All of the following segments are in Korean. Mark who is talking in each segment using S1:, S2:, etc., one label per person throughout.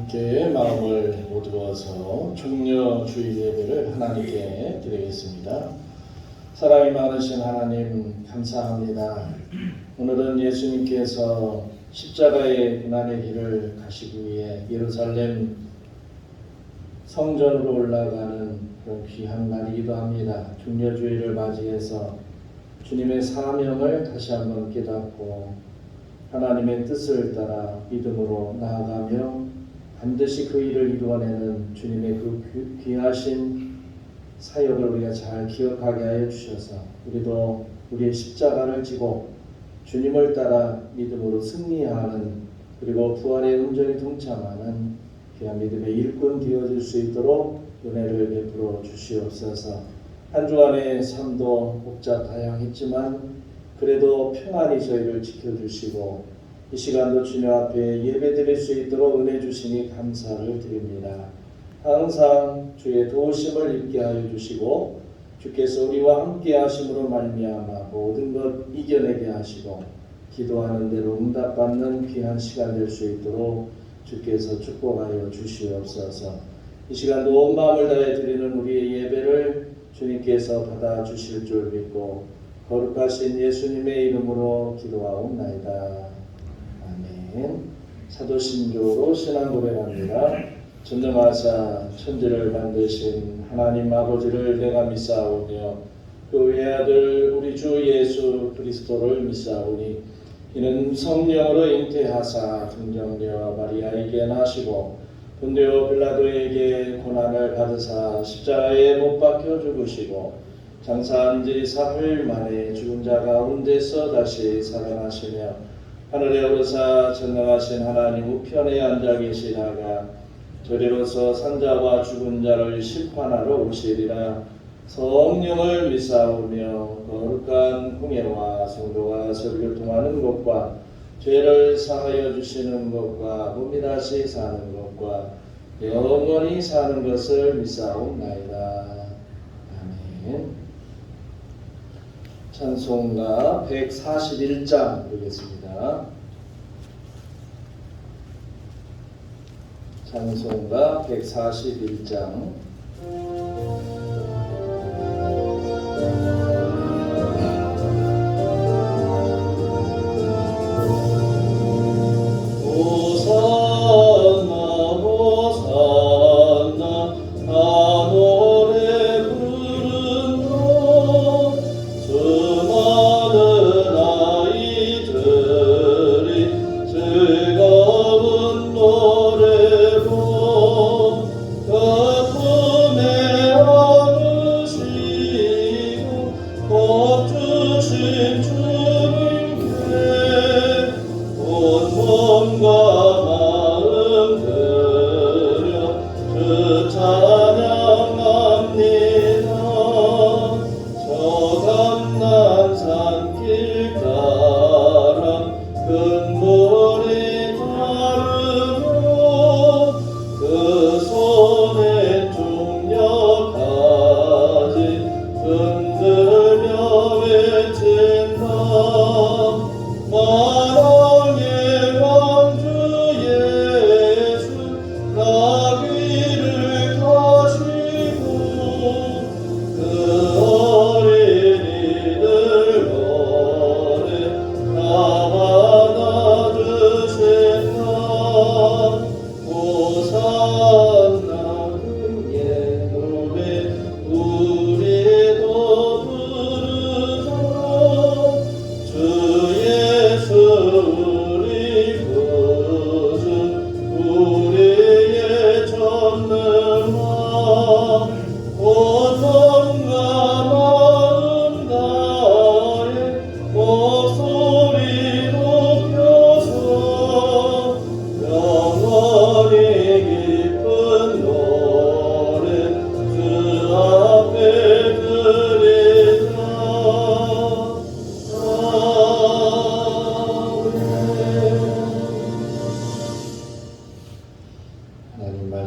S1: 함께 마음을 모두어서 종려 주일 예배를 하나님께 드리겠습니다. 사랑이 많으신 하나님 감사합니다. 오늘은 예수님께서 십자가의 고난의 길을 가시기 위해 예루살렘 성전으로 올라가는 그런 귀한 날이기도 합니다. 종려 주일을 맞이해서 주님의 사명을 다시 한번 깨닫고 하나님의 뜻을 따라 믿음으로 나아가며 반드시 그 일을 이루어내는 주님의 그 귀하신 사역을 우리가 잘 기억하게 하여 주셔서 우리도 우리의 십자가를 지고 주님을 따라 믿음으로 승리하는 그리고 부활의 온전히 동참하는 귀한 믿음의 일꾼 되어줄 수 있도록 은혜를 베풀어 주시옵소서. 한 주간의 삶도 복잡 다양했지만 그래도 평안히 저희를 지켜주시고 이 시간도 주님 앞에 예배드릴 수 있도록 은혜 주시니 감사를 드립니다. 항상 주의 도우심을 입게 하여 주시고 주께서 우리와 함께 하심으로 말미암아 모든 것 이겨내게 하시고 기도하는 대로 응답받는 귀한 시간 될 수 있도록 주께서 축복하여 주시옵소서. 이 시간도 온 마음을 다해 드리는 우리의 예배를 주님께서 받아주실 줄 믿고 거룩하신 예수님의 이름으로 기도하옵나이다. 아멘. 사도신조로 신앙 고백합니다. 전능하사 천지를 만드신 하나님 아버지를 내가 믿사오며 그 외아들 우리 주 예수 그리스도를 믿사오니 이는 성령으로 잉태하사 중정녀 마리아에게 나시고 본디오 빌라도에게 고난을 받으사 십자가에 못 박혀 죽으시고 장사한 지 사흘 만에 죽은 자 가운데서 다시 살아나시며 하늘에 오르사 전능하신 하나님 우편에 앉아 계시다가 저리로서 산자와 죽은 자를 심판하러 오시리라. 성령을 믿사오며 거룩한 공예와 성도가 서로 교통하는 것과 죄를 사하여 주시는 것과 몸이 다시 사는 것과 영원히 사는 것을 믿사옵나이다. 아멘. 찬송가 141장 보겠습니다. 찬송가 141장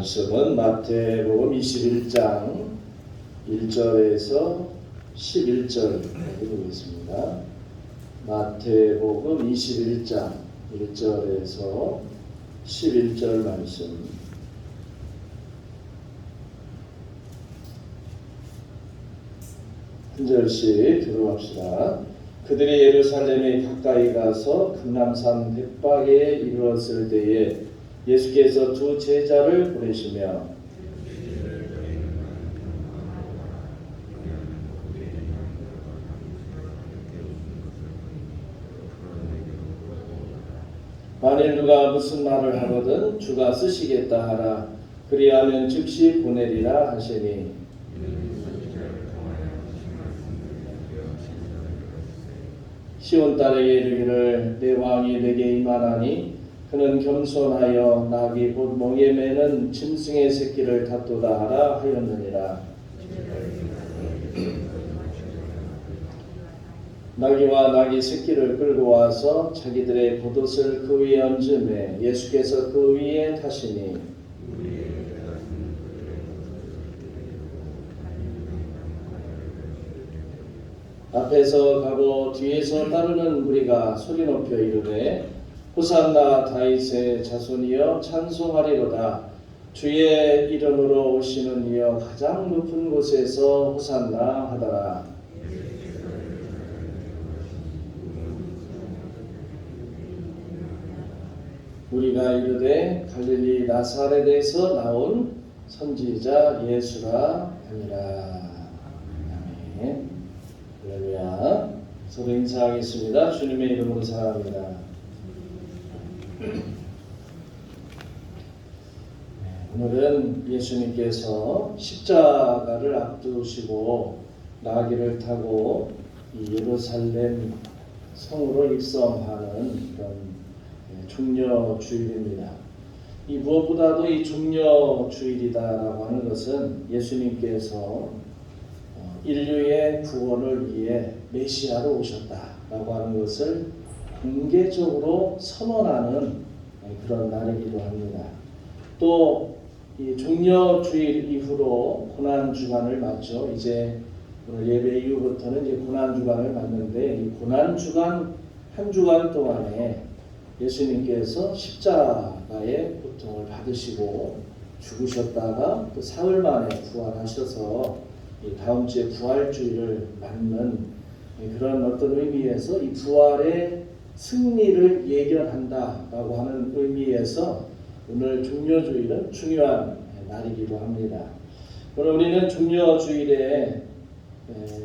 S1: 말씀은 마태복음 21장 1절에서 11절까지 보겠습니다. 마태복음 21장 1절에서 11절 말씀 한 절씩 교독합시다. 그들이 예루살렘에 가까이 가서 감람산 벳박에 이르렀을 때에 예수께서 두 제자를 보내시며 만일 누가 무슨 말을 하거든 주가 쓰시겠다 하라. 그리하면 즉시 보내리라 하시니 시온 딸에게 이르기를 내 왕이 내게 임하나니 그는 겸손하여 나귀 곧 멍에 매는 짐승의 새끼를 다투다 하라 하였느니라. 나귀와 나귀 새끼를 끌고 와서 자기들의 겉옷을 그 위에 얹음에 예수께서 그 위에 타시니 앞에서 가고 뒤에서 따르는 무리가 소리 높여 이르되 호산나 다윗의 자손이여 찬송하리로다. 주의 이름으로 오시는 이여 가장 높은 곳에서 호산나 하더라. 우리가 이르되 갈릴리 나사렛에서 나온 선지자 예수라 하니라. 아멘. 할렐루야. 서로 인사하겠습니다. 주님의 이름으로 사랑합니다. 오늘은 예수님께서 십자가를 앞두시고 나귀를 타고 이 예루살렘 성으로 입성하는 그런 종려주일입니다. 이 무엇보다도 이 종려주일이다라고 하는 것은 예수님께서 인류의 구원을 위해 메시아로 오셨다라고 하는 것을 공개적으로 선언하는 그런 날이기도 합니다. 또 이 종려주일 이후로 고난주간을 맞죠. 이제 오늘 예배 이후부터는 이제 고난주간을 맞는데 이 고난주간 한 주간 동안에 예수님께서 십자가의 고통을 받으시고 죽으셨다가 또 사흘 만에 부활하셔서 이 다음 주에 부활주일을 맞는 그런 어떤 의미에서 이 부활의 승리를 예견한다라고 하는 의미에서 오늘 종려주일은 중요한 날이기도 합니다. 오늘 우리는 종려주일에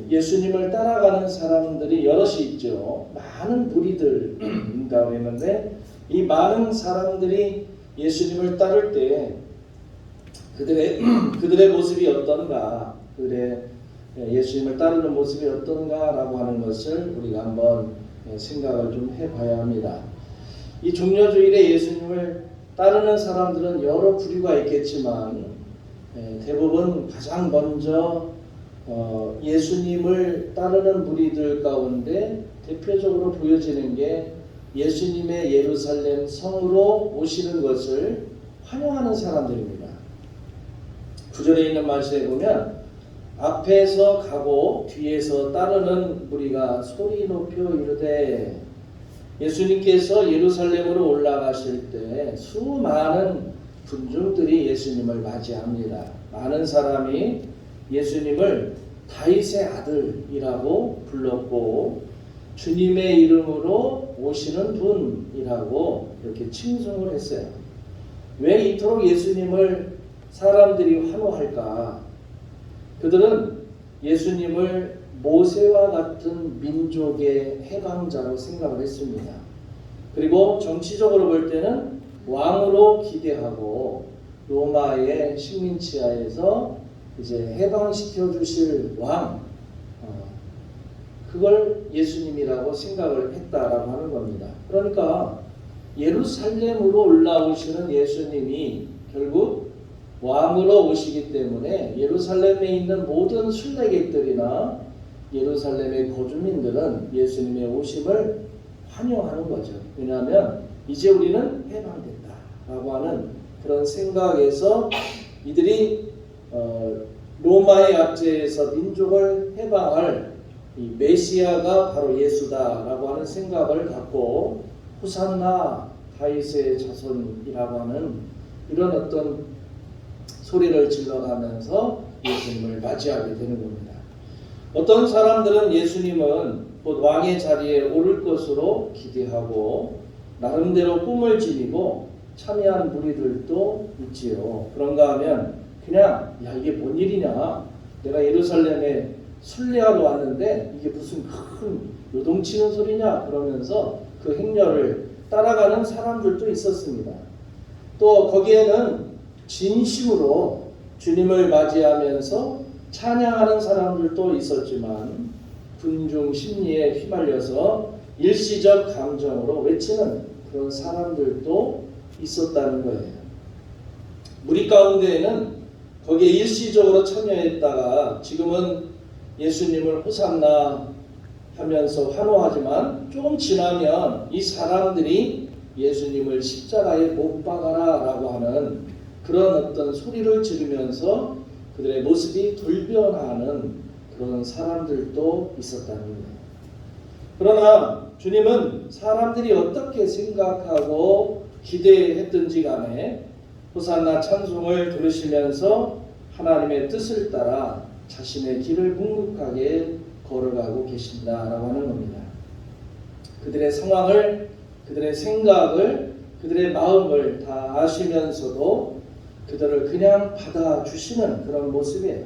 S1: 예수님을 따라가는 사람들이 여럿이 있죠. 많은 무리들인다고 했는데 이 많은 사람들이 예수님을 따를 때 그들의 모습이 어떤가, 그들의 예수님을 따르는 모습이 어떤가라고 하는 것을 우리가 한번 생각을 좀 해봐야 합니다. 이 종려주일에 예수님을 따르는 사람들은 여러 부류가 있겠지만 대부분 가장 먼저 예수님을 따르는 무리들 가운데 대표적으로 보여지는 게 예수님의 예루살렘 성으로 오시는 것을 환영하는 사람들입니다. 9절에 있는 말씀에 보면 앞에서 가고 뒤에서 따르는 무리가 소리 높여 이르되 예수님께서 예루살렘으로 올라가실 때 수많은 군중들이 예수님을 맞이합니다. 많은 사람이 예수님을 다윗의 아들이라고 불렀고 주님의 이름으로 오시는 분이라고 이렇게 칭송을 했어요. 왜 이토록 예수님을 사람들이 환호할까? 그들은 예수님을 모세와 같은 민족의 해방자로 생각을 했습니다. 그리고 정치적으로 볼 때는 왕으로 기대하고 로마의 식민지하에서 이제 해방시켜 주실 왕, 그걸 예수님이라고 생각을 했다라고 하는 겁니다. 그러니까 예루살렘으로 올라오시는 예수님이 결국 왕으로 오시기 때문에 예루살렘에 있는 모든 순례객들이나 예루살렘의 거주민들은 예수님의 오심을 환영하는 거죠. 왜냐하면 이제 우리는 해방됐다라고 하는 그런 생각에서 이들이 로마의 압제에서 민족을 해방할 이 메시아가 바로 예수다라고 하는 생각을 갖고 호산나 다윗의 자손이라고 하는 이런 어떤 소리를 질러가면서 예수님을 맞이하게 되는 겁니다. 어떤 사람들은 예수님은 곧 왕의 자리에 오를 것으로 기대하고 나름대로 꿈을 지니고 참여한 무리들도 있지요. 그런가 하면 그냥 야 이게 뭔 일이냐, 내가 예루살렘에 순례하러 왔는데 이게 무슨 큰 요동치는 소리냐 그러면서 그 행렬을 따라가는 사람들도 있었습니다. 또 거기에는 진심으로 주님을 맞이하면서 찬양하는 사람들도 있었지만 군중 심리에 휘말려서 일시적 감정으로 외치는 그런 사람들도 있었다는 거예요. 무리 가운데에는 거기에 일시적으로 참여했다가 지금은 예수님을 호산나 하면서 환호하지만 조금 지나면 이 사람들이 예수님을 십자가에 못 박아라 라고 하는 그런 어떤 소리를 지르면서 그들의 모습이 돌변하는 그런 사람들도 있었다는 거예요. 그러나 주님은 사람들이 어떻게 생각하고 기대했든지 간에 호산나 찬송을 들으시면서 하나님의 뜻을 따라 자신의 길을 묵묵하게 걸어가고 계신다라고 하는 겁니다. 그들의 상황을, 그들의 생각을, 그들의 마음을 다 아시면서도 그들을 그냥 받아주시는 그런 모습이에요.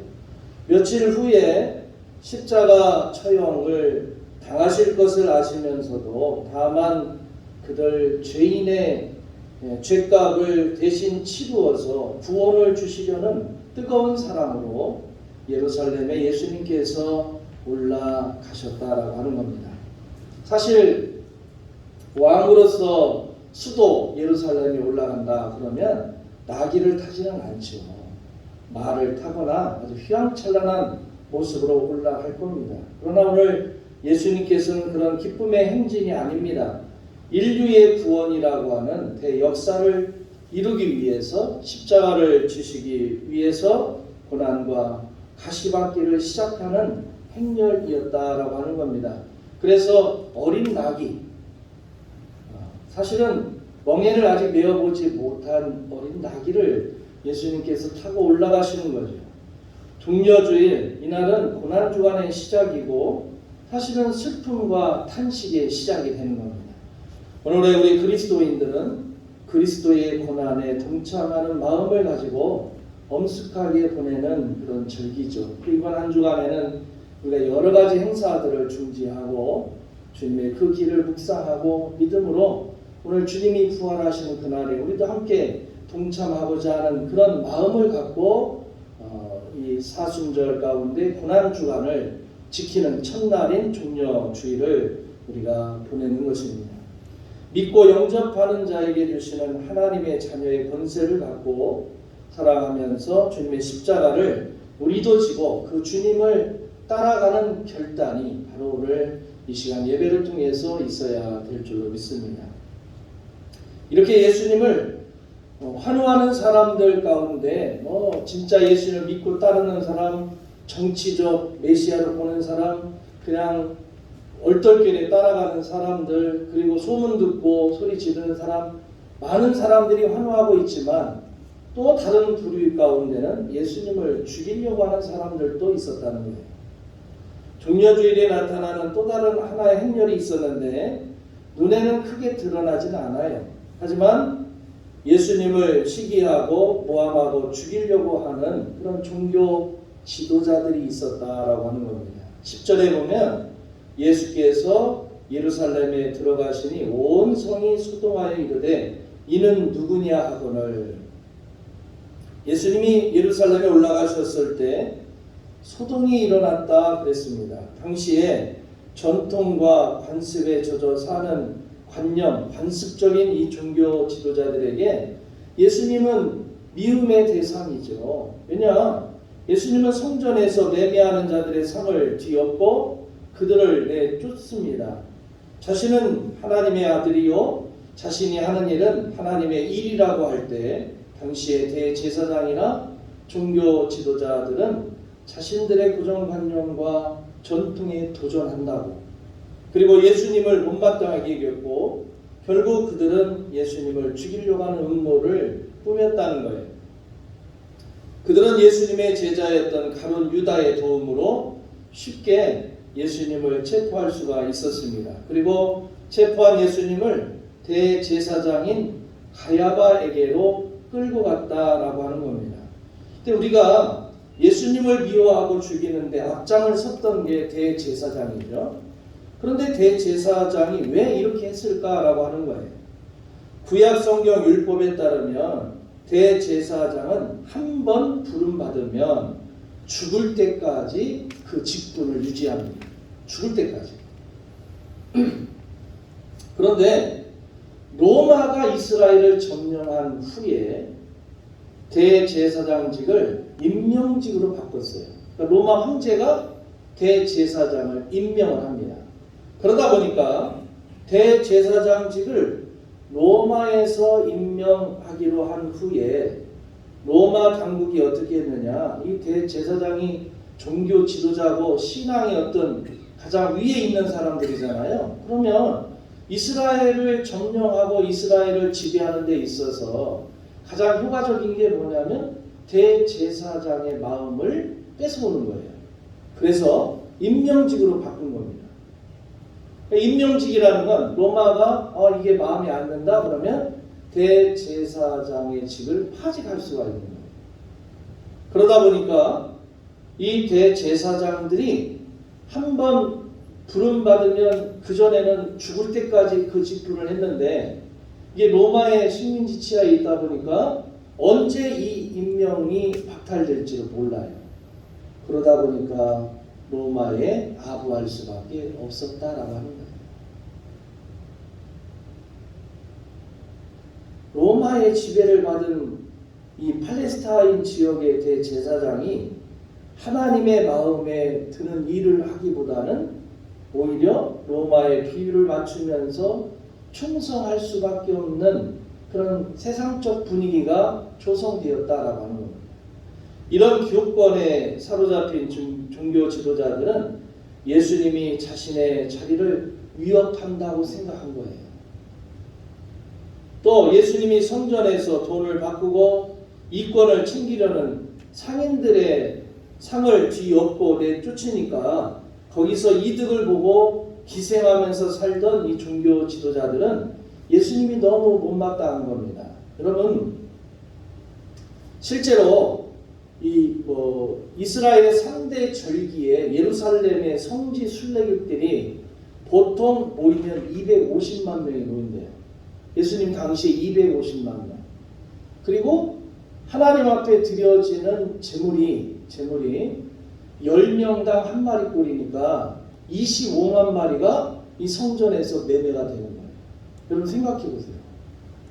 S1: 며칠 후에 십자가 처형을 당하실 것을 아시면서도 다만 그들 죄인의 죄값을 대신 치루어서 구원을 주시려는 뜨거운 사랑으로 예루살렘에 예수님께서 올라가셨다라고 하는 겁니다. 사실 왕으로서 수도 예루살렘에 올라간다 그러면 나귀를 타지는 않죠. 말을 타거나 아주 휘황찬란한 모습으로 올라갈 겁니다. 그러나 오늘 예수님께서는 그런 기쁨의 행진이 아닙니다. 인류의 구원이라고 하는 대역사를 이루기 위해서 십자가를 지시기 위해서 고난과 가시받기를 시작하는 행렬이었다라고 하는 겁니다. 그래서 어린 나귀, 사실은 멍에를 아직 메어보지 못한 어린 나귀를 예수님께서 타고 올라가시는 거죠. 종려주일, 이날은 고난주간의 시작이고 사실은 슬픔과 탄식의 시작이 되는 겁니다. 오늘의 우리 그리스도인들은 그리스도의 고난에 동참하는 마음을 가지고 엄숙하게 보내는 그런 절기죠. 이번 한 주간에는 우리가 여러 가지 행사들을 중지하고 주님의 그 길을 묵상하고 믿음으로 오늘 주님이 부활하시는 그날에 우리도 함께 동참하고자 하는 그런 마음을 갖고 이 사순절 가운데 고난주간을 지키는 첫날인 종려주일을 우리가 보내는 것입니다. 믿고 영접하는 자에게 주시는 하나님의 자녀의 권세를 갖고 살아가면서 주님의 십자가를 우리도 지고 그 주님을 따라가는 결단이 바로 오늘 이 시간 예배를 통해서 있어야 될 줄로 믿습니다. 이렇게 예수님을 환호하는 사람들 가운데 진짜 예수님을 믿고 따르는 사람, 정치적 메시아로 보는 사람, 그냥 얼떨결에 따라가는 사람들, 그리고 소문 듣고 소리 지르는 사람, 많은 사람들이 환호하고 있지만 또 다른 부류 가운데는 예수님을 죽이려고 하는 사람들도 있었다는 거예요. 종려주일에 나타나는 또 다른 하나의 행렬이 있었는데 눈에는 크게 드러나지는 않아요. 하지만 예수님을 시기하고 모함하고 죽이려고 하는 그런 종교 지도자들이 있었다라고 하는 겁니다. 10절에 보면 예수께서 예루살렘에 들어가시니 온 성이 소동하여 이르되 이는 누구냐 하거늘. 예수님이 예루살렘에 올라가셨을 때 소동이 일어났다 그랬습니다. 당시에 전통과 관습에 젖어 사는 관념, 관습적인 이 종교 지도자들에게 예수님은 미움의 대상이죠. 왜냐? 예수님은 성전에서 매매하는 자들의 상을 뒤엎고 그들을 내쫓습니다. 자신은 하나님의 아들이요 자신이 하는 일은 하나님의 일이라고 할 때 당시의 대제사장이나 종교 지도자들은 자신들의 고정관념과 전통에 도전한다고, 그리고 예수님을 못마땅하게 여겼고 결국 그들은 예수님을 죽이려고 하는 음모를 꾸몄다는 거예요. 그들은 예수님의 제자였던 가룟 유다의 도움으로 쉽게 예수님을 체포할 수가 있었습니다. 그리고 체포한 예수님을 대제사장인 가야바에게로 끌고 갔다라고 하는 겁니다. 근데 우리가 예수님을 미워하고 죽이는데 앞장을 섰던 게 대제사장이죠. 그런데 대제사장이 왜 이렇게 했을까라고 하는 거예요. 구약 성경 율법에 따르면 대제사장은 한 번 부름받으면 죽을 때까지 그 직분을 유지합니다. 죽을 때까지. 그런데 로마가 이스라엘을 점령한 후에 대제사장직을 임명직으로 바꿨어요. 그러니까 로마 황제가 대제사장을 임명을 합니다. 그러다 보니까 대제사장직을 로마에서 임명하기로 한 후에 로마 당국이 어떻게 했느냐, 이 대제사장이 종교 지도자고 신앙의 어떤 가장 위에 있는 사람들이잖아요. 그러면 이스라엘을 점령하고 이스라엘을 지배하는 데 있어서 가장 효과적인 게 뭐냐면 대제사장의 마음을 뺏어오는 거예요. 그래서 임명직으로 바꾼 겁니다. 임명직이라는 건 로마가 이게 마음에 안 든다 그러면 대제사장의 직을 파직할 수가 있는 거예요. 그러다 보니까 이 대제사장들이 한번 부름받으면 그전에는 죽을 때까지 그 직분을 했는데 이게 로마의 식민지 치하에 있다 보니까 언제 이 임명이 박탈될지를 몰라요. 그러다 보니까 로마에 아부할 수밖에 없었다라고 하는 거예요. 로마의 지배를 받은 이 팔레스타인 지역의 대제사장이 하나님의 마음에 드는 일을 하기보다는 오히려 로마의 비율을 맞추면서 충성할 수밖에 없는 그런 세상적 분위기가 조성되었다라고 하는 겁니다. 이런 교권에 사로잡힌 종교 지도자들은 예수님이 자신의 자리를 위협한다고 생각한 거예요. 또 예수님이 성전에서 돈을 바꾸고 이권을 챙기려는 상인들의 상을 뒤엎고 내쫓으니까 거기서 이득을 보고 기생하면서 살던 이 종교 지도자들은 예수님이 너무 못마땅한 겁니다. 여러분, 실제로 이스라엘의 3대 절기에 예루살렘의 성지 순례객들이 보통 모이면 250만 명이 모인대요. 예수님 당시에 250만 명. 그리고 하나님 앞에 드려지는 제물이 10명당 한 마리꼴이니까 25만 마리가 이 성전에서 매매가 되는 거예요. 여러분 생각해 보세요.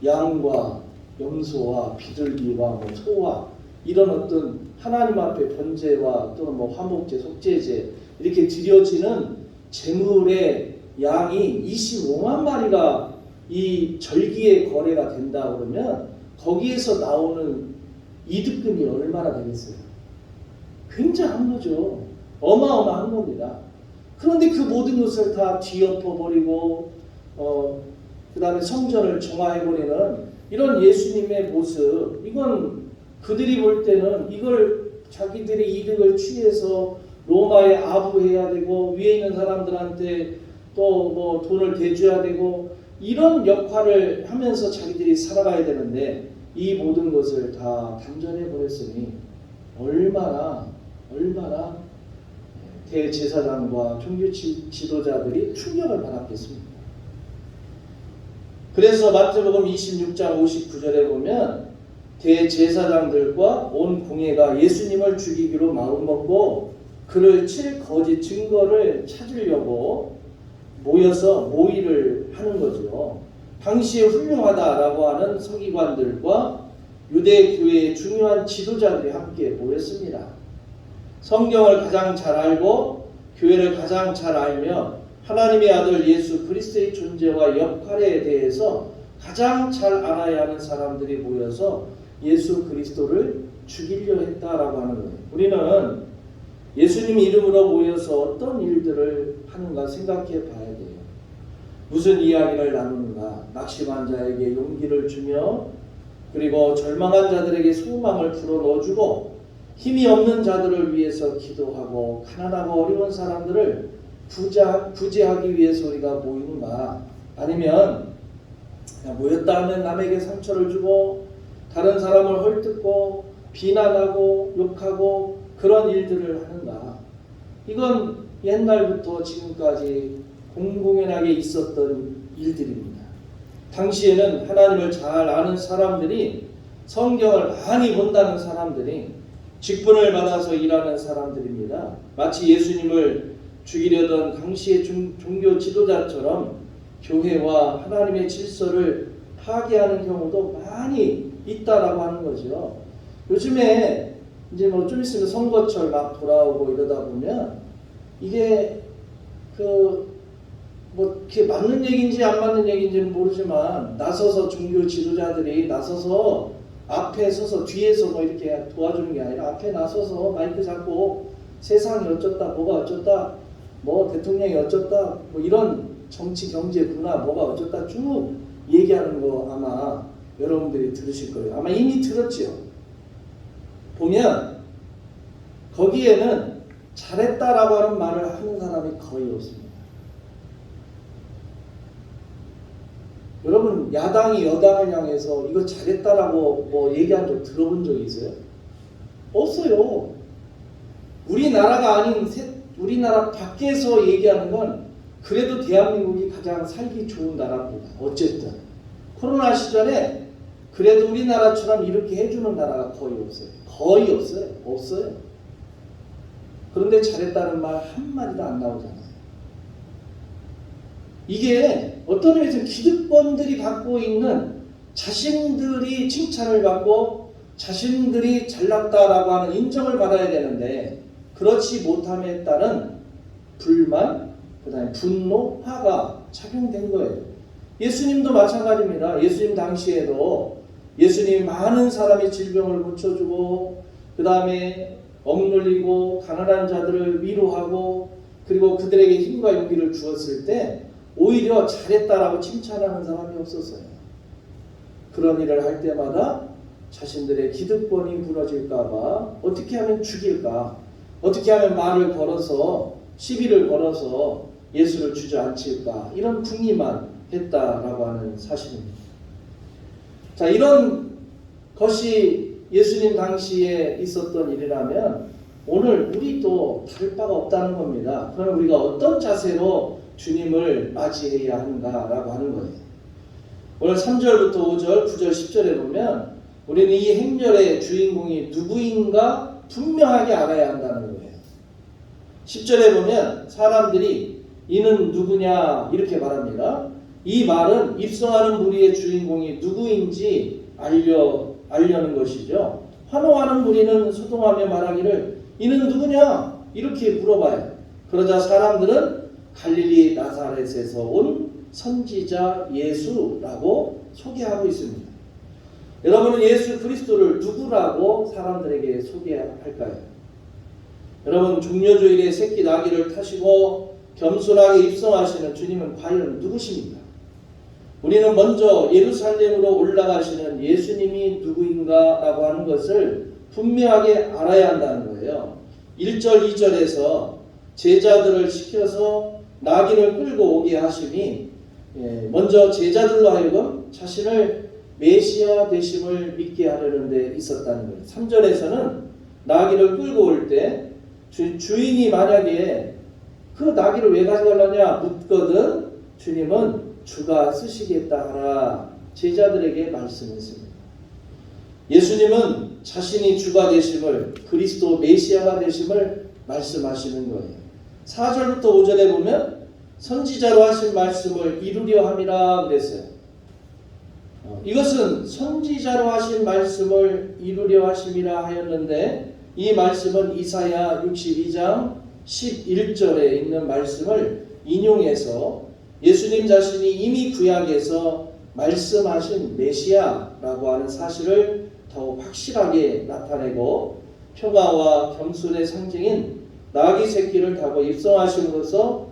S1: 양과 염소와 비둘기와 소와 이런 어떤 하나님 앞에 번제와 또는 화목제, 속죄제 이렇게 드려지는 제물의 양이 25만 마리가 이 절기에 거래가 된다 그러면 거기에서 나오는 이득금이 얼마나 되겠어요? 굉장한 거죠. 어마어마한 겁니다. 그런데 그 모든 것을 다 뒤엎어버리고 그 다음에 성전을 정화해버리는 이런 예수님의 모습, 이건 그들이 볼 때는 이걸 자기들의 이득을 취해서 로마에 아부해야 되고 위에 있는 사람들한테 또 돈을 대줘야 되고 이런 역할을 하면서 자기들이 살아가야 되는데 이 모든 것을 다 단전해 버렸으니 얼마나 대제사장과 종교 지도자들이 충격을 받았겠습니까? 그래서 마태복음 26장 59절에 보면 대제사장들과 온 공회가 예수님을 죽이기로 마음먹고 그를 칠 거짓 증거를 찾으려고 모여서 모의를 하는 거죠. 당시에 훌륭하다라고 하는 서기관들과 유대교회의 중요한 지도자들이 함께 모였습니다. 성경을 가장 잘 알고 교회를 가장 잘 알며 하나님의 아들 예수 그리스도의 존재와 역할에 대해서 가장 잘 알아야 하는 사람들이 모여서 예수 그리스도를 죽이려 했다라고 하는 거예요. 우리는 예수님 이름으로 모여서 어떤 일들을 하는가 생각해 봐야 돼요. 무슨 이야기를 나누는가? 낙심한 자에게 용기를 주며 그리고 절망한 자들에게 소망을 불어 넣어주고 힘이 없는 자들을 위해서 기도하고 가난하고 어려운 사람들을 구제하기 위해서 우리가 모이는가? 아니면 그냥 모였다 하면 남에게 상처를 주고 다른 사람을 헐뜯고 비난하고 욕하고 그런 일들을 하는가? 이건 옛날부터 지금까지 공공연하게 있었던 일들입니다. 당시에는 하나님을 잘 아는 사람들이, 성경을 많이 본다는 사람들이, 직분을 받아서 일하는 사람들입니다. 마치 예수님을 죽이려던 당시의 종교 지도자처럼 교회와 하나님의 질서를 파괴하는 경우도 많이 있다라고 하는 거죠. 요즘에 이제 뭐 좀 있으면 선거철 막 돌아오고 이러다 보면 이게 그게 맞는 얘기인지 안 맞는 얘기인지는 모르지만 나서서 종교 지도자들이 나서서 앞에 서서 뒤에서 뭐 이렇게 도와주는 게 아니라 앞에 나서서 마이크 잡고 세상이 어쩌다 뭐가 어쩌다 뭐 대통령이 어쩌다 뭐 이런 정치 경제 문화 뭐가 어쩌다 쭉 얘기하는 거 아마 여러분들이 들으실 거예요. 아마 이미 들었죠. 보면 거기에는 잘했다라고 하는 말을 하는 사람이 거의 없습니다. 여러분 야당이 여당을 향해서 이거 잘했다라고 뭐 얘기한 적 들어본 적이 있어요? 없어요. 우리나라가 아닌 우리나라 밖에서 얘기하는 건 그래도 대한민국이 가장 살기 좋은 나라입니다. 어쨌든 코로나 시절에 그래도 우리나라처럼 이렇게 해주는 나라가 거의 없어요. 거의 없어요. 없어요. 그런데 잘했다는 말 한마디도 안 나오잖아요. 이게 어떤 의미에서 기득권들이 갖고 있는 자신들이 칭찬을 받고 자신들이 잘났다라고 하는 인정을 받아야 되는데 그렇지 못함에 따른 불만, 그 다음에 분노, 화가 작용된 거예요. 예수님도 마찬가지입니다. 예수님 당시에도 예수님이 많은 사람의 질병을 고쳐주고 그 다음에 억눌리고 가난한 자들을 위로하고 그리고 그들에게 힘과 용기를 주었을 때 오히려 잘했다라고 칭찬하는 사람이 없었어요. 그런 일을 할 때마다 자신들의 기득권이 무너질까봐 어떻게 하면 죽일까, 어떻게 하면 말을 걸어서 시비를 걸어서 예수를 주저앉힐까 이런 궁리만 했다라고 하는 사실입니다. 자, 이런 것이 예수님 당시에 있었던 일이라면 오늘 우리도 다를 바가 없다는 겁니다. 그럼 우리가 어떤 자세로 주님을 맞이해야 하는가라고 하는 거예요. 오늘 3절부터 5절, 9절, 10절에 보면 우리는 이 행렬의 주인공이 누구인가 분명하게 알아야 한다는 거예요. 10절에 보면 사람들이 이는 누구냐 이렇게 말합니다. 이 말은 입성하는 무리의 주인공이 누구인지 알려는 것이죠. 환호하는 무리는 소동하며 말하기를 이는 누구냐 이렇게 물어봐요. 그러자 사람들은 갈릴리 나사렛에서 온 선지자 예수라고 소개하고 있습니다. 여러분은 예수 그리스도를 누구라고 사람들에게 소개할까요? 여러분 종려주일에 새끼 나귀를 타시고 겸손하게 입성하시는 주님은 과연 누구십니까? 우리는 먼저 예루살렘으로 올라가시는 예수님이 누구인가라고 하는 것을 분명하게 알아야 한다는 거예요. 1절, 2절에서 제자들을 시켜서 나귀를 끌고 오게 하시니 먼저 제자들로 하여금 자신을 메시아 되심을 믿게 하려는 데 있었다는 거예요. 3절에서는 나귀를 끌고 올 때 주인이 만약에 그 나귀를 왜 가져가려냐 묻거든 주님은 주가 쓰시겠다 하라 제자들에게 말씀했습니다. 예수님은 자신이 주가 되심을 그리스도 메시아가 되심을 말씀하시는 거예요. 4절부터 5절에 보면 선지자로 하신 말씀을 이루려 함이라 그랬어요. 이것은 선지자로 하신 말씀을 이루려 하심이라 하였는데 이 말씀은 이사야 62장 11절에 있는 말씀을 인용해서 예수님 자신이 이미 구약에서 말씀하신 메시아라고 하는 사실을 더욱 확실하게 나타내고 평화와 겸손의 상징인 나귀 새끼를 타고 입성하심으로써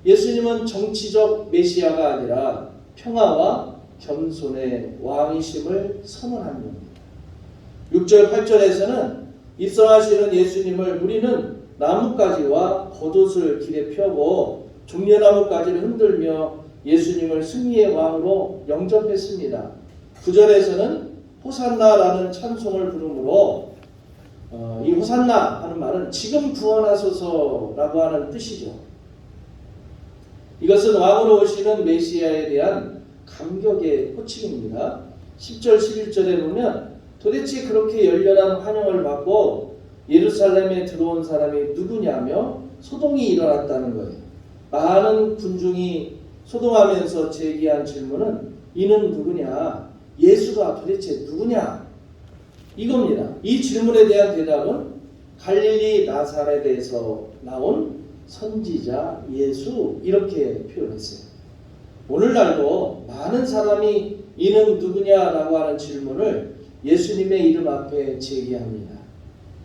S1: 예수님은 정치적 메시아가 아니라 평화와 겸손의 왕이심을 선언한 겁니다. 6절 8절에서는 입성하시는 예수님을 우리는 나뭇가지와 겉옷을 길에 펴고 종려나뭇가지를 흔들며 예수님을 승리의 왕으로 영접했습니다. 9절에서는 호산나라는 찬송을 부르므로 이 호산나 하는 말은 지금 구원하소서라고 하는 뜻이죠. 이것은 왕으로 오시는 메시아에 대한 감격의 호칭입니다. 10절 11절에 보면 도대체 그렇게 열렬한 환영을 받고 예루살렘에 들어온 사람이 누구냐며 소동이 일어났다는 거예요. 많은 군중이 소동하면서 제기한 질문은 이는 누구냐? 예수가 도대체 누구냐? 이겁니다. 이 질문에 대한 대답은 갈릴리 나사렛에서 나온 선지자 예수 이렇게 표현했어요. 오늘날도 많은 사람이 이는 누구냐라고 하는 질문을 예수님의 이름 앞에 제기합니다.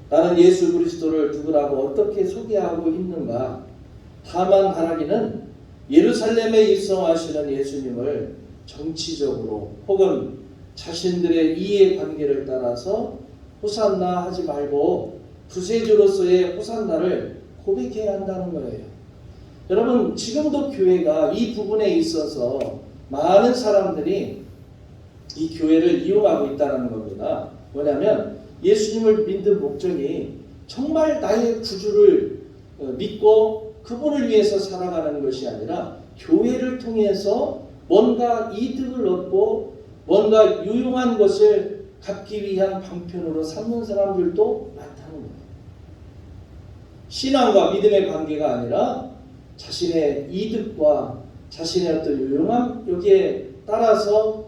S1: 나는 예수 그리스도를 누구라고 어떻게 소개하고 있는가? 다만 바라기는 예루살렘에 입성하시는 예수님을 정치적으로 혹은 자신들의 이해관계를 따라서 호산나 하지 말고 구세주로서의 호산나를 고백해야 한다는 거예요. 여러분, 지금도 교회가 이 부분에 있어서 많은 사람들이 이 교회를 이용하고 있다는 겁니다. 뭐냐면 예수님을 믿는 목적이 정말 나의 구주를 믿고 그분을 위해서 살아가는 것이 아니라 교회를 통해서 뭔가 이득을 얻고 뭔가 유용한 것을 갖기 위한 방편으로 삼는 사람들도 많다는 거예요. 신앙과 믿음의 관계가 아니라 자신의 이득과 자신의 어떤 유용함 여기에 따라서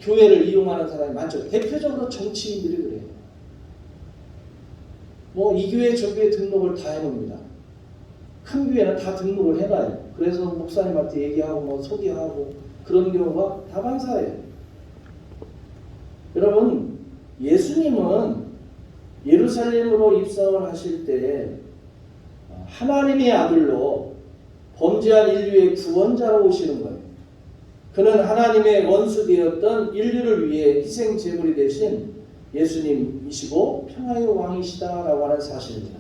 S1: 교회를 이용하는 사람이 많죠. 대표적으로 정치인들이 그래요. 이 교회 저 교회 등록을 다 해놓습니다. 큰 교회는 다 등록을 해놔요. 그래서 목사님한테 얘기하고 소개하고 그런 경우가 다반사예요. 여러분, 예수님은 예루살렘으로 입성을 하실 때 하나님의 아들로 범죄한 인류의 구원자로 오시는 거예요. 그는 하나님의 원수 되었던 인류를 위해 희생 제물이 되신 예수님이시고 평화의 왕이시다라고 하는 사실입니다.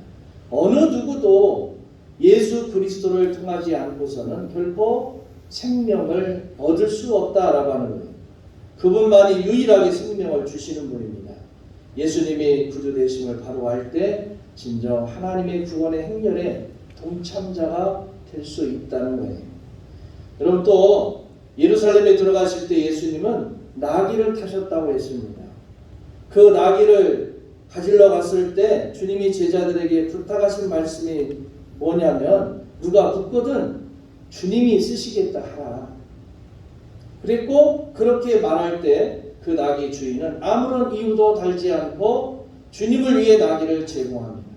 S1: 어느 누구도 예수 그리스도를 통하지 않고서는 결코 생명을 얻을 수 없다라고 하는 거예요. 그분만이 유일하게 생명을 주시는 분입니다. 예수님이 구주 되심을 바로 알 때 진정 하나님의 구원의 행렬에 동참자가 될 수 있다는 거예요. 여러분, 또 예루살렘에 들어가실 때 예수님은 나귀를 타셨다고 했습니다. 그 나귀를 가지러 갔을 때 주님이 제자들에게 부탁하신 말씀이 뭐냐면 누가 묻거든 주님이 쓰시겠다 하라. 그랬고 그렇게 말할 때 그 나귀 주인은 아무런 이유도 달지 않고 주님을 위해 나귀를 제공합니다.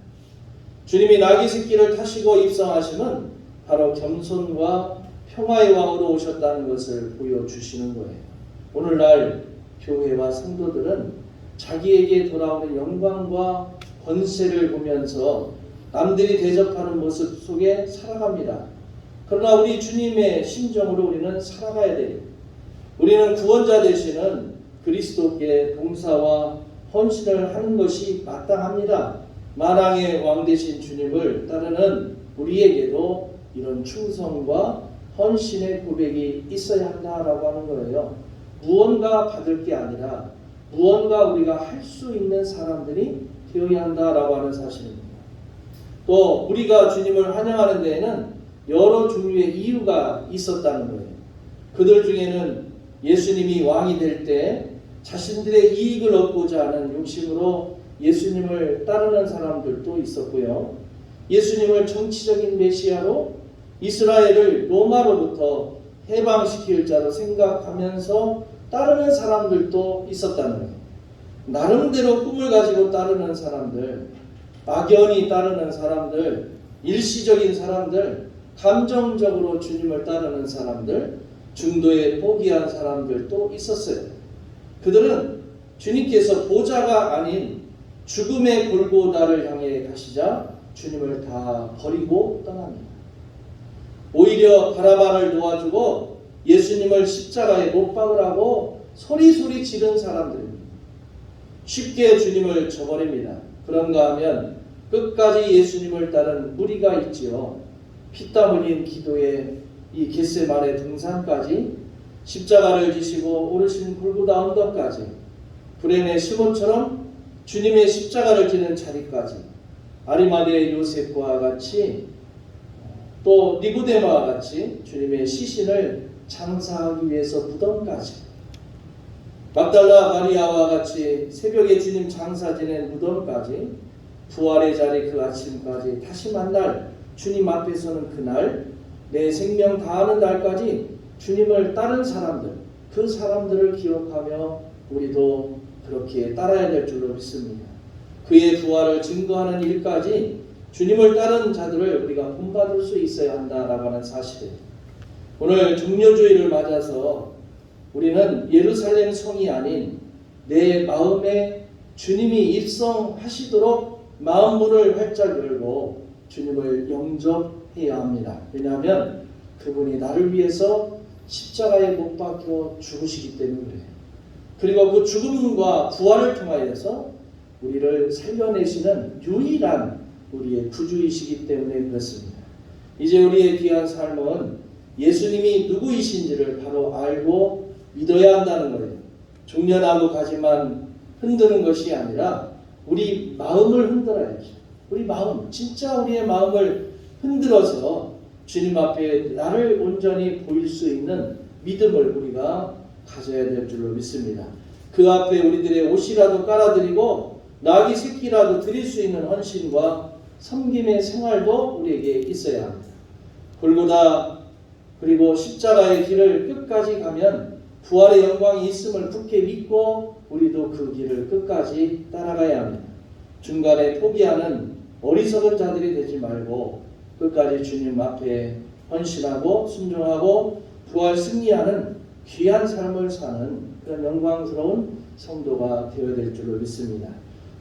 S1: 주님이 나귀 새끼를 타시고 입성하시면 바로 겸손과 평화의 왕으로 오셨다는 것을 보여주시는 거예요. 오늘날 교회와 성도들은 자기에게 돌아오는 영광과 권세를 보면서 남들이 대접하는 모습 속에 살아갑니다. 그러나 우리 주님의 심정으로 우리는 살아가야 돼요. 우리는 구원자 되시는 그리스도께 봉사와 헌신을 하는 것이 마땅합니다. 만왕의 왕 되신 주님을 따르는 우리에게도 이런 충성과 헌신의 고백이 있어야 한다라고 하는 거예요. 무언가 받을 게 아니라 무언가 우리가 할 수 있는 사람들이 되어야 한다라고 하는 사실입니다. 또 우리가 주님을 환영하는 데에는 여러 종류의 이유가 있었다는 거예요. 그들 중에는 예수님이 왕이 될 때 자신들의 이익을 얻고자 하는 욕심으로 예수님을 따르는 사람들도 있었고요. 예수님을 정치적인 메시아로 이스라엘을 로마로부터 해방시킬 자로 생각하면서 따르는 사람들도 있었다는 거예요. 나름대로 꿈을 가지고 따르는 사람들, 막연히 따르는 사람들, 일시적인 사람들, 감정적으로 주님을 따르는 사람들, 중도에 포기한 사람들도 있었어요. 그들은 주님께서 보좌가 아닌 죽음의 골고다를 향해 가시자 주님을 다 버리고 떠납니다. 오히려 바라바를 놓아주고 예수님을 십자가에 못 박으라고 소리소리 지른 사람들입니다. 쉽게 주님을 저버립니다. 그런가 하면 끝까지 예수님을 따른 무리가 있지요. 피땀 흘린 기도의 이 겟세마네 등산까지, 십자가를 지시고 오르신 골고다 언덕까지, 구레네 시몬처럼 주님의 십자가를 지는 자리까지, 아리마대 요셉과 같이 또 니고데마와 같이 주님의 시신을 장사하기 위해서 무덤까지, 막달라 마리아와 같이 새벽에 주님 장사 지낸 무덤까지, 부활의 자리 그 아침까지, 다시 만날 주님 앞에 서는 그날, 내 생명 다하는 날까지 주님을 따른 사람들, 그 사람들을 기억하며 우리도 그렇게 따라야 될 줄로 믿습니다. 그의 부활을 증거하는 일까지 주님을 따른 자들을 우리가 본받을 수 있어야 한다라고 하는 사실이에요. 오늘 종려주의를 맞아서 우리는 예루살렘 성이 아닌 내 마음에 주님이 입성하시도록 마음문을 활짝 열고 주님을 영접해야 합니다. 왜냐하면 그분이 나를 위해서 십자가에 못 박혀 죽으시기 때문에 그래요. 그리고 그 죽음과 부활을 통하여서 우리를 살려내시는 유일한 우리의 구주이시기 때문에 그렇습니다. 이제 우리의 귀한 삶은 예수님이 누구이신지를 바로 알고 믿어야 한다는 거예요. 종려나무 가지만 흔드는 것이 아니라 우리 마음을 흔들어야죠. 우리 마음, 진짜 우리의 마음을 흔들어서 주님 앞에 나를 온전히 보일 수 있는 믿음을 우리가 가져야 될 줄로 믿습니다. 그 앞에 우리들의 옷이라도 깔아드리고 나귀 새끼라도 드릴 수 있는 헌신과 섬김의 생활도 우리에게 있어야 합니다. 골고다 그리고 십자가의 길을 끝까지 가면 부활의 영광이 있음을 굳게 믿고 우리도 그 길을 끝까지 따라가야 합니다. 중간에 포기하는 어리석은 자들이 되지 말고 끝까지 주님 앞에 헌신하고 순종하고 부활 승리하는 귀한 삶을 사는 그런 영광스러운 성도가 되어야 될 줄로 믿습니다.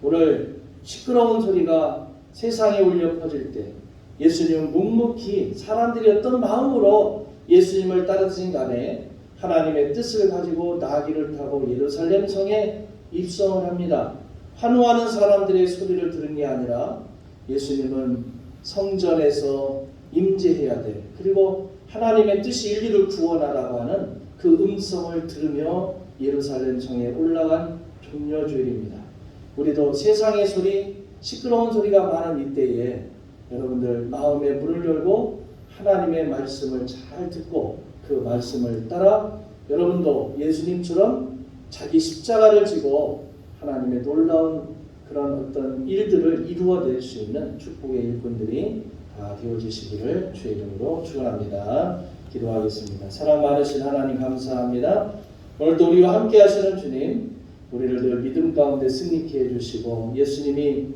S1: 오늘 시끄러운 소리가 세상에 울려 퍼질 때 예수님은 묵묵히 사람들이 어떤 마음으로 예수님을 따르신 간에 하나님의 뜻을 가지고 나귀를 타고 예루살렘 성에 입성을 합니다. 환호하는 사람들의 소리를 들은 게 아니라 예수님은 성전에서 임재해야 돼. 그리고 하나님의 뜻이 인류를 구원하라고 하는 그 음성을 들으며 예루살렘 성에 올라간 종려주일입니다. 우리도 세상의 소리, 시끄러운 소리가 많은 이때에 여러분들 마음의 문을 열고 하나님의 말씀을 잘 듣고 그 말씀을 따라 여러분도 예수님처럼 자기 십자가를 지고 하나님의 놀라운 그런 어떤 일들을 이루어낼 수 있는 축복의 일꾼들이 다 되어지시기를 주의 이름으로 축원합니다. 기도하겠습니다. 사랑 많으신 하나님 감사합니다. 오늘도 우리와 함께 하시는 주님, 우리를 늘 믿음 가운데 승리케 해주시고 예수님이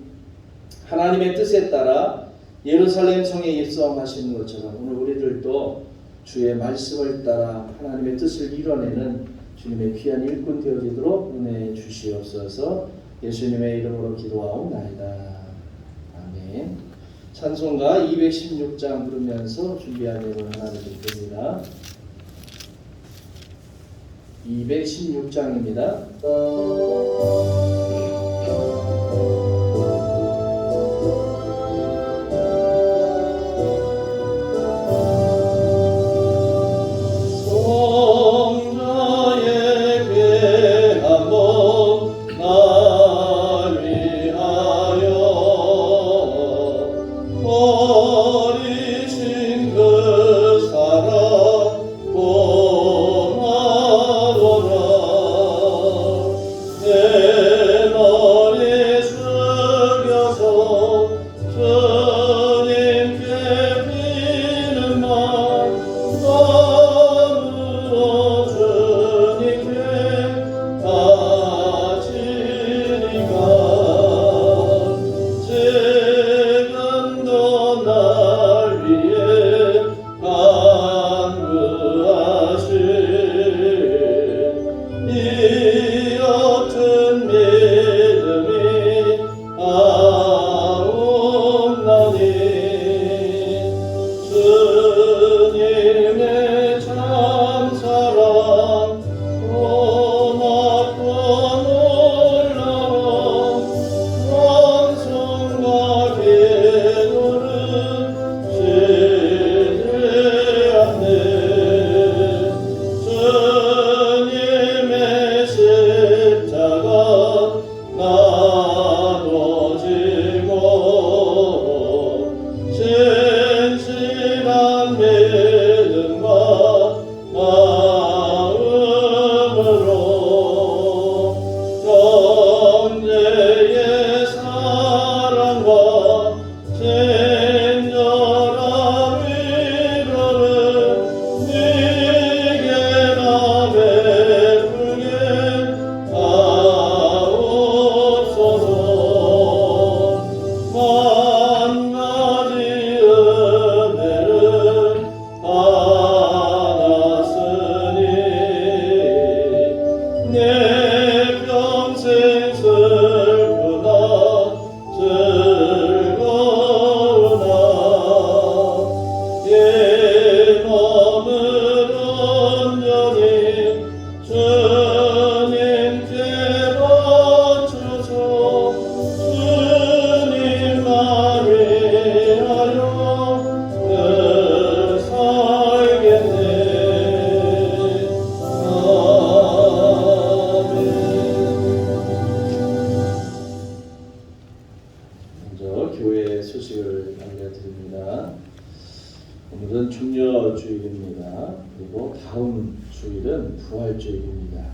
S1: 하나님의 뜻에 따라 예루살렘 성에 입성하시는 것처럼 오늘 우리들도 주의 말씀을 따라 하나님의 뜻을 이뤄내는 주님의 귀한 일꾼 되어지도록 은혜 주시옵소서. 예수님의 이름으로 기도하옵나이다. 아멘. 찬송가 216장 부르면서 준비하려는 하나님 드립니다. 216장입니다.
S2: 내
S1: 슬프나 즐거우나 내 맘을 온전히 주님께 바쳐서 주님만 위하여 늘 살겠네. 먼저 교회 소식을 알려드립니다. 오늘은 중려주일입니다. 그리고 다음 주일은 부활주일입니다.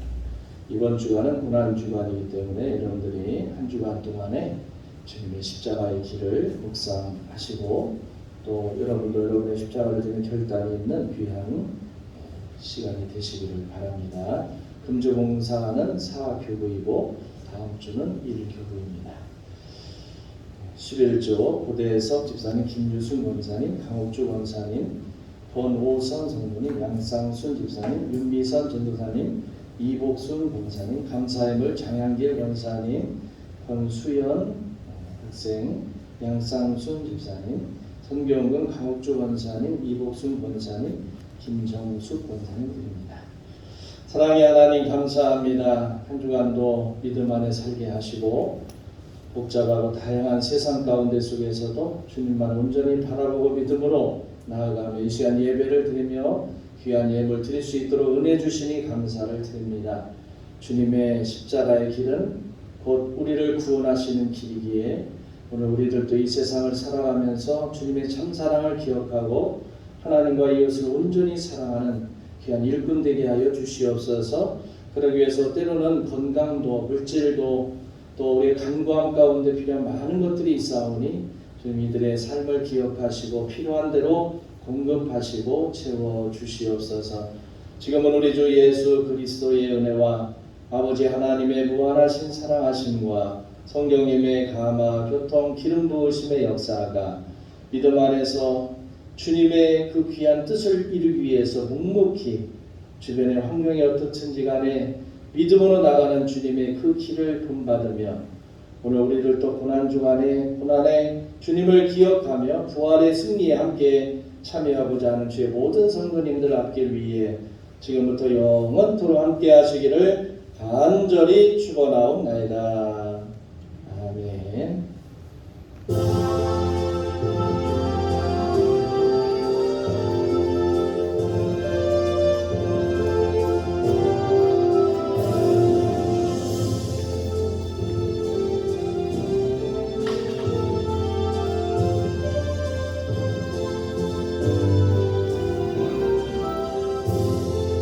S1: 이번 주간은 고난주간이기 때문에 여러분들이 한 주간 동안에 주님의 십자가의 길을 묵상하시고 또 여러분도 여러분의 십자가를 지는 결단이 있는 귀한 시간이 되시기를 바랍니다. 금주봉사는 사교구이고 다음 주는 일교구입니다. 11조 고대석 집사님, 김유순 권사님, 강옥주 권사님, 권오선 성도님, 양상순 집사님, 윤미선 전도사님, 이복순 권사님, 감사의물 장양길 권사님, 권수연 학생, 양상순 집사님, 성경근 강옥주 권사님, 이복순 권사님, 김정숙 권사님 드립니다. 사랑의 하나님 감사합니다. 한 주간도 믿음 안에 살게 하시고 복잡하고 다양한 세상 가운데 속에서도 주님만 온전히 바라보고 믿음으로 나아가며 이 시간 예배를 드리며 귀한 예물을 드릴 수 있도록 은혜 주시니 감사를 드립니다. 주님의 십자가의 길은 곧 우리를 구원하시는 길이기에 오늘 우리들도 이 세상을 살아가면서 주님의 참사랑을 기억하고 하나님과 이웃을 온전히 사랑하는 귀한 일꾼 되게 하여 주시옵소서. 그러기 위해서 때로는 건강도 물질도 또 우리의 간구함 가운데 필요한 많은 것들이 있사오니 주님 이들의 삶을 기억하시고 필요한 대로 공급하시고 채워주시옵소서. 지금은 우리 주 예수 그리스도의 은혜와 아버지 하나님의 무한하신 사랑하심과 성령님의 감화 교통 기름 부으심의 역사가 믿음 안에서 주님의 그 귀한 뜻을 이루기 위해서 묵묵히 주변의 환경이 어떻든지 간에 믿음으로 나가는 주님의 그 길을 본받으며 오늘 우리들도 고난에 주님을 기억하며 부활의 승리에 함께 참여하고자 하는 주의 모든 성도님들 앞길 위해 지금부터 영원토록 함께 하시기를 간절히 축원하옵나이다.